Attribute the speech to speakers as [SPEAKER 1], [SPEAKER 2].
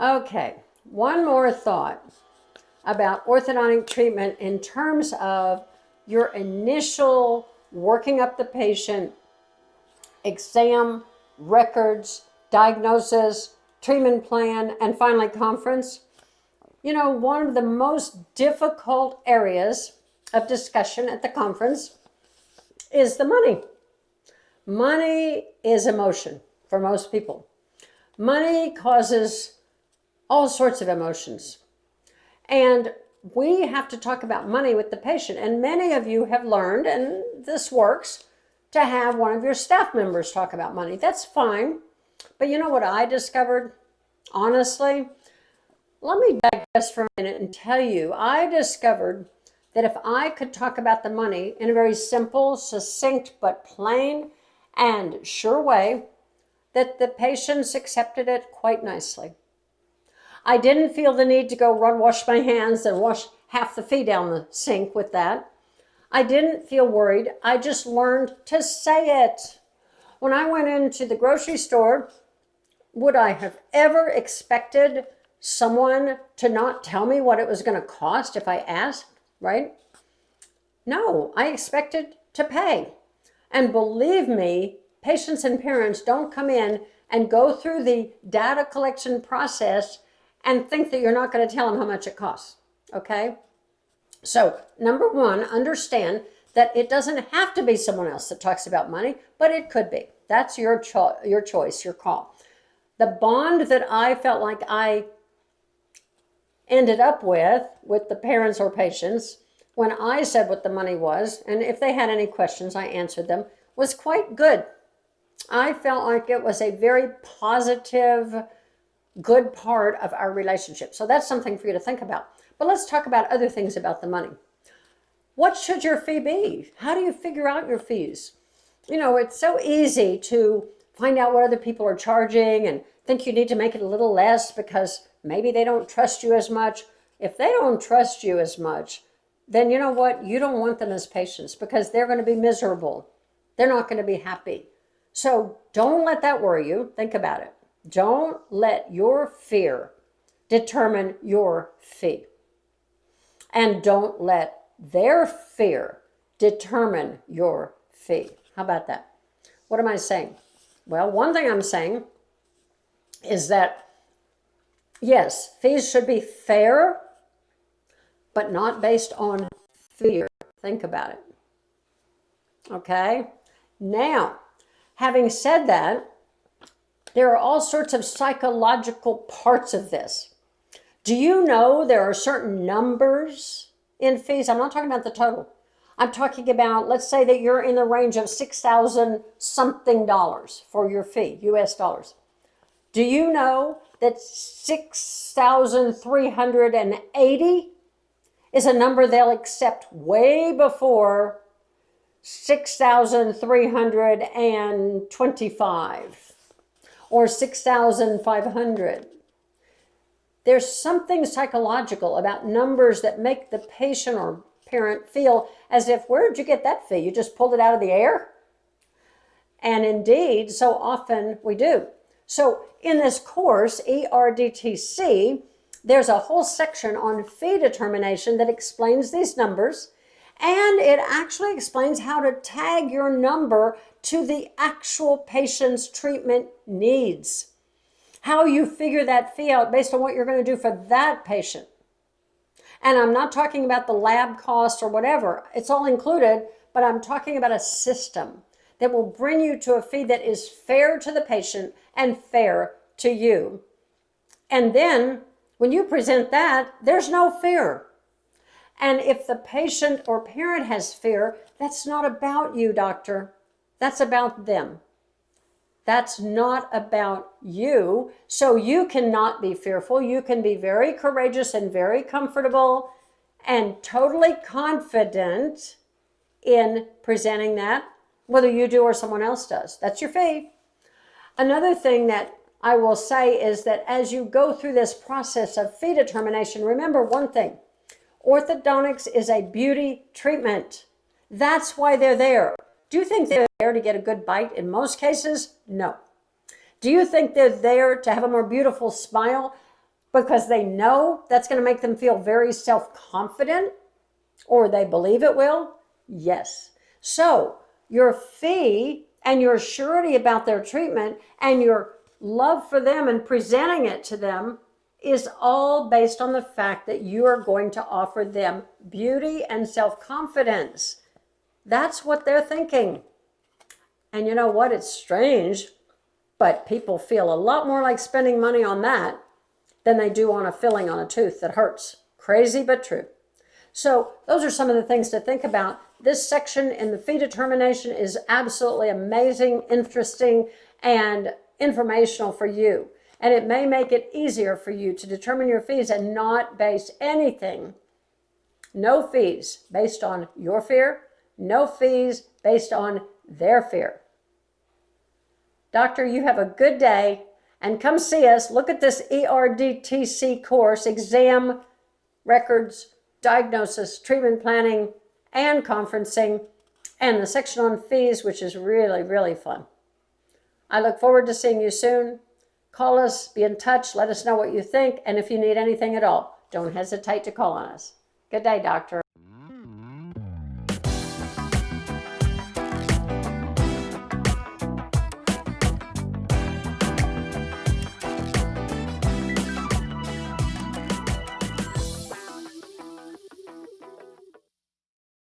[SPEAKER 1] Okay, one more thought about orthodontic treatment in terms of your initial working up the patient, exam, records, diagnosis, treatment plan, and finally conference. You know, one of the most difficult areas of discussion at the conference is the money. Money is emotion for most people. Money causes all sorts of emotions. And we have to talk about money with the patient. And many of you have learned, and this works, to have one of your staff members talk about money. That's fine. But you know what I discovered? Honestly, let me digress for a minute and tell you, I discovered that if I could talk about the money in a very simple, succinct, but plain and sure way, that the patients accepted it quite nicely. I didn't feel the need to go run wash my hands and wash half the fee down the sink with that. I didn't feel worried. I just learned to say it. When I went into the grocery store, would I have ever expected someone to not tell me what it was going to cost if I asked, right? No, I expected to pay. And believe me, patients and parents don't come in and go through the data collection process and think that you're not going to tell them how much it costs, okay? So, number one, understand that it doesn't have to be someone else that talks about money, but it could be. That's your choice, your call. The bond that I felt like I ended up with the parents or patients, when I said what the money was, and if they had any questions, I answered them, was quite good. I felt like it was a very positive, good part of our relationship. So that's something for you to think about. But let's talk about other things about the money. What should your fee be? How do you figure out your fees? You know, it's so easy to find out what other people are charging and think you need to make it a little less because maybe they don't trust you as much. If they don't trust you as much, then you know what? You don't want them as patients because they're going to be miserable. They're not going to be happy. So don't let that worry you. Think about it. Don't let your fear determine your fee. And don't let their fear determine your fee. How about that? What am I saying? Well, one thing I'm saying is that, yes, fees should be fair, but not based on fear. Think about it. Okay? Now, having said that, there are all sorts of psychological parts of this. Do you know there are certain numbers in fees? I'm not talking about the total. I'm talking about, let's say that you're in the range of $6,000 something for your fee, US dollars. Do you know that 6,380 is a number they'll accept way before 6,325 or 6,500? There's something psychological about numbers that make the patient or parent feel as if, where did you get that fee? You just pulled it out of the air? And indeed, so often we do. So in this course, ERDTC, there's a whole section on fee determination that explains these numbers, and it actually explains how to tag your number to the actual patient's treatment needs. How you figure that fee out based on what you're going to do for that patient. And I'm not talking about the lab cost or whatever. It's all included, but I'm talking about a system that will bring you to a fee that is fair to the patient and fair to you. And then when you present that, there's no fear. And if the patient or parent has fear, that's not about you, doctor. That's about them. That's not about you. So you cannot be fearful. You can be very courageous and very comfortable and totally confident in presenting that, whether you do or someone else does. That's your fee. Another thing that I will say is that as you go through this process of fee determination, remember one thing. Orthodontics is a beauty treatment. That's why they're there. Do you think they're there to get a good bite in most cases? No. Do you think they're there to have a more beautiful smile? because they know that's going to make them feel very self-confident, or they believe it will? Yes. So your fee and your surety about their treatment and your love for them and presenting it to them is all based on the fact that you are going to offer them beauty and self-confidence. That's what they're thinking. And you know what? It's strange, but people feel a lot more like spending money on that than they do on a filling on a tooth that hurts. Crazy, but true. So those are some of the things to think about. This section in the fee determination is absolutely amazing, interesting, and informational for you. And it may make it easier for you to determine your fees and not base anything, no fees based on your fear, no fees based on their fear. Doctor, you have a good day, and come see us. Look at this ERDTC course, exam, records, diagnosis, treatment planning, and conferencing, and the section on fees, which is really, really fun. I look forward to seeing you soon. Call us, be in touch, let us know what you think, and if you need anything at all, don't hesitate to call on us. Good day, Doctor.